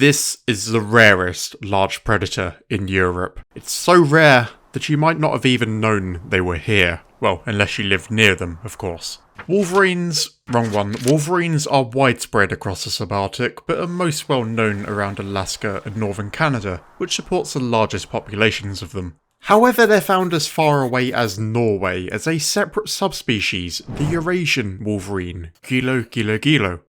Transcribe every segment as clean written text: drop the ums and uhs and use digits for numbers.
This is the rarest large predator in Europe. It's so rare that you might not have even known they were here. Well, unless you lived near them, of course. Wolverines are widespread across the subarctic, but are most well known around Alaska and northern Canada, which supports the largest populations of them. However, they're found as far away as Norway as a separate subspecies, the Eurasian Wolverine,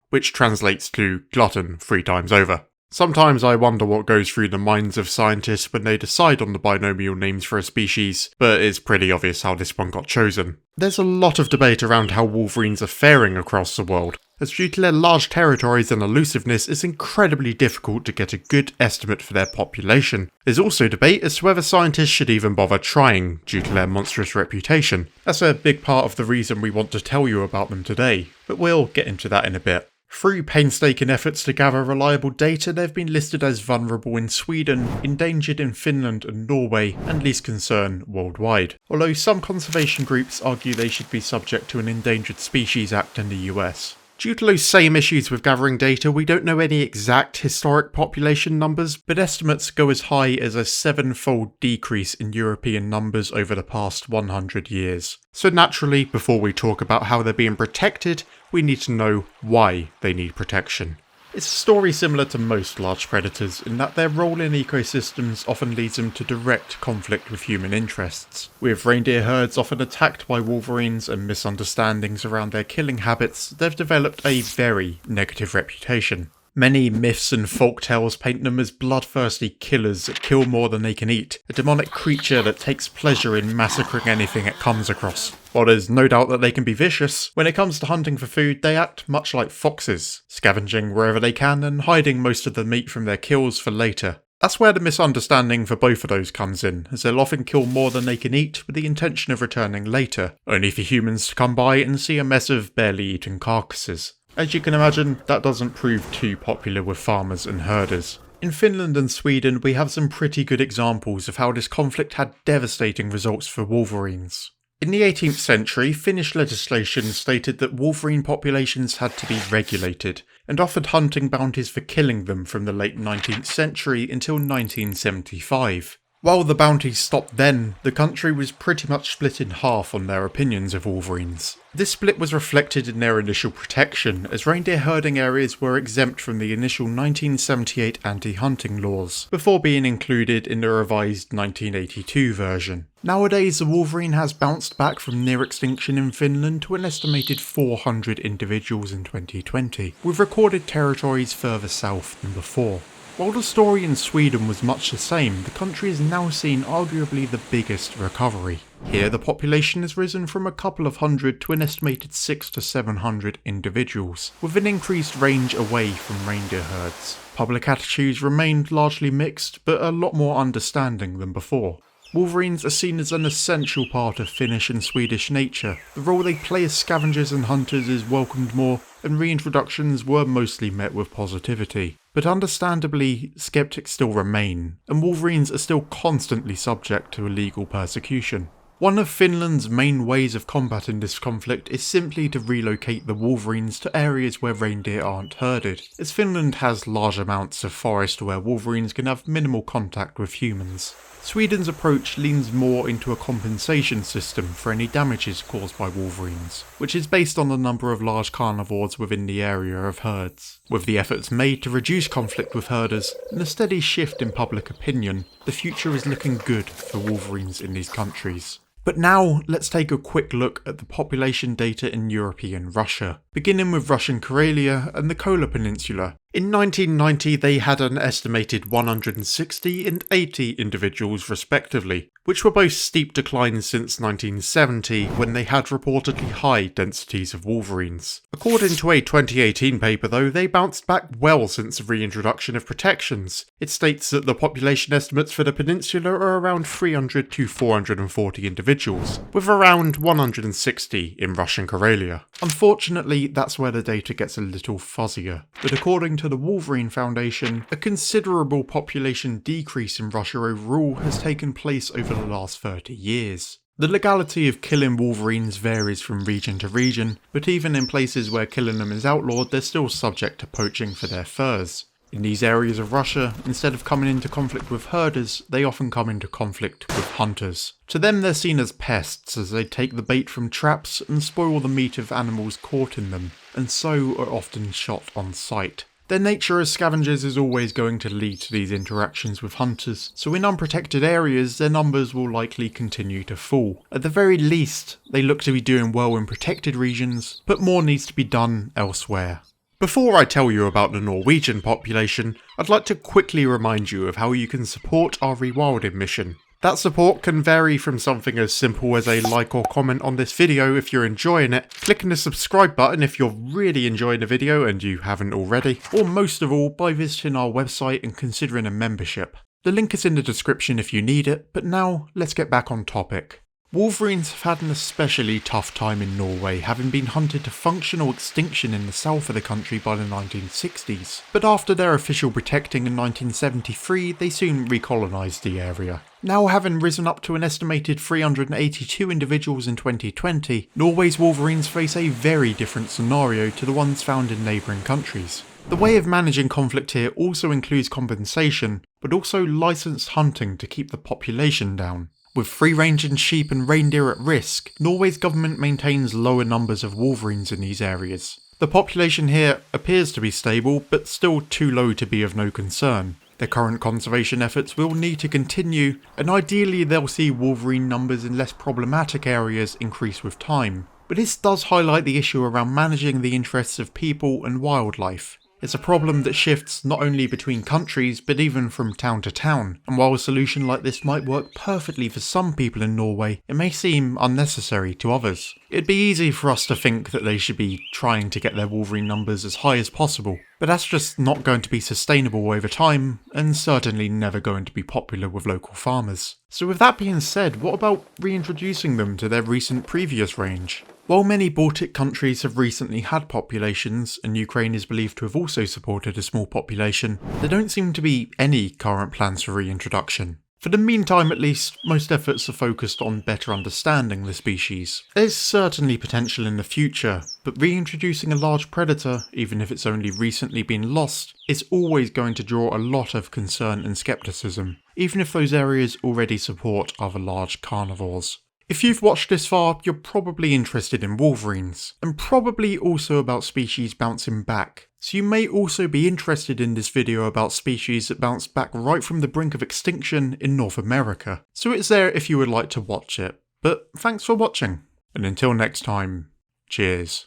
which translates to glutton 3 times over. Sometimes I wonder what goes through the minds of scientists when they decide on the binomial names for a species, but it's pretty obvious how this one got chosen. There's a lot of debate around how Wolverines are faring across the world, as due to their large territories and elusiveness, it's incredibly difficult to get a good estimate for their population. There's also debate as to whether scientists should even bother trying, due to their monstrous reputation. That's a big part of the reason we want to tell you about them today, but we'll get into that in a bit. Through painstaking efforts to gather reliable data, they've been listed as vulnerable in Sweden, endangered in Finland and Norway, and least concern worldwide. Although some conservation groups argue they should be subject to an Endangered Species Act in the US. Due to those same issues with gathering data, we don't know any exact historic population numbers, but estimates go as high as a 7-fold decrease in European numbers over the past 100 years. So naturally, before we talk about how they're being protected, we need to know why they need protection. It's a story similar to most large predators in that their role in ecosystems often leads them to direct conflict with human interests. With reindeer herds often attacked by wolverines and misunderstandings around their killing habits, they've developed a very negative reputation. Many myths and folktales paint them as bloodthirsty killers that kill more than they can eat, a demonic creature that takes pleasure in massacring anything it comes across. While there's no doubt that they can be vicious, when it comes to hunting for food they act much like foxes, scavenging wherever they can and hiding most of the meat from their kills for later. That's where the misunderstanding for both of those comes in, as they'll often kill more than they can eat with the intention of returning later, only for humans to come by and see a mess of barely eaten carcasses. As you can imagine, that doesn't prove too popular with farmers and herders. In Finland and Sweden, we have some pretty good examples of how this conflict had devastating results for wolverines. In the 18th century, Finnish legislation stated that wolverine populations had to be regulated, and offered hunting bounties for killing them from the late 19th century until 1975. While the bounties stopped then, the country was pretty much split in half on their opinions of wolverines. This split was reflected in their initial protection, as reindeer herding areas were exempt from the initial 1978 anti-hunting laws, before being included in the revised 1982 version. Nowadays, the wolverine has bounced back from near extinction in Finland to an estimated 400 individuals in 2020, with recorded territories further south than before. While the story in Sweden was much the same, the country has now seen arguably the biggest recovery. Here the population has risen from a couple of hundred to an estimated 600 to 700 individuals, with an increased range away from reindeer herds. Public attitudes remained largely mixed, but a lot more understanding than before. Wolverines are seen as an essential part of Finnish and Swedish nature. The role they play as scavengers and hunters is welcomed more, and reintroductions were mostly met with positivity. But understandably, skeptics still remain, and wolverines are still constantly subject to illegal persecution. One of Finland's main ways of combating this conflict is simply to relocate the wolverines to areas where reindeer aren't herded, as Finland has large amounts of forest where wolverines can have minimal contact with humans. Sweden's approach leans more into a compensation system for any damages caused by wolverines, which is based on the number of large carnivores within the area of herds. With the efforts made to reduce conflict with herders and a steady shift in public opinion, the future is looking good for wolverines in these countries. But now, let's take a quick look at the population data in European Russia, beginning with Russian Karelia and the Kola Peninsula. In 1990 they had an estimated 160 and 80 individuals respectively, which were both steep declines since 1970 when they had reportedly high densities of wolverines. According to a 2018 paper though, they bounced back well since the reintroduction of protections. It states that the population estimates for the peninsula are around 300 to 440 individuals, with around 160 in Russian Karelia. Unfortunately, that's where the data gets a little fuzzier, but according to the Wolverine Foundation, a considerable population decrease in Russia overall has taken place over the last 30 years. The legality of killing wolverines varies from region to region, but even in places where killing them is outlawed, they're still subject to poaching for their furs. In these areas of Russia, instead of coming into conflict with herders, they often come into conflict with hunters. To them they're seen as pests, as they take the bait from traps and spoil the meat of animals caught in them, and so are often shot on sight. Their nature as scavengers is always going to lead to these interactions with hunters, so in unprotected areas their numbers will likely continue to fall. At the very least, they look to be doing well in protected regions, but more needs to be done elsewhere. Before I tell you about the Norwegian population, I'd like to quickly remind you of how you can support our rewilding mission. That support can vary from something as simple as a like or comment on this video if you're enjoying it, clicking the subscribe button if you're really enjoying the video and you haven't already, or most of all by visiting our website and considering a membership. The link is in the description if you need it, but now let's get back on topic. Wolverines have had an especially tough time in Norway, having been hunted to functional extinction in the south of the country by the 1960s. But after their official protecting in 1973, they soon recolonised the area. Now having risen up to an estimated 382 individuals in 2020, Norway's Wolverines face a very different scenario to the ones found in neighbouring countries. The way of managing conflict here also includes compensation, but also licensed hunting to keep the population down. With free-ranging sheep and reindeer at risk, Norway's government maintains lower numbers of wolverines in these areas. The population here appears to be stable, but still too low to be of no concern. Their current conservation efforts will need to continue, and ideally they'll see wolverine numbers in less problematic areas increase with time. But this does highlight the issue around managing the interests of people and wildlife. It's a problem that shifts not only between countries, but even from town to town, and while a solution like this might work perfectly for some people in Norway, it may seem unnecessary to others. It'd be easy for us to think that they should be trying to get their wolverine numbers as high as possible, but that's just not going to be sustainable over time, and certainly never going to be popular with local farmers. So with that being said, what about reintroducing them to their recent previous range? While many Baltic countries have recently had populations, and Ukraine is believed to have also supported a small population, there don't seem to be any current plans for reintroduction. For the meantime at least, most efforts are focused on better understanding the species. There's certainly potential in the future, but reintroducing a large predator, even if it's only recently been lost, is always going to draw a lot of concern and skepticism, even if those areas already support other large carnivores. If you've watched this far, you're probably interested in wolverines, and probably also about species bouncing back. So you may also be interested in this video about species that bounce back right from the brink of extinction in North America. So it's there if you would like to watch it. But thanks for watching, and until next time, cheers.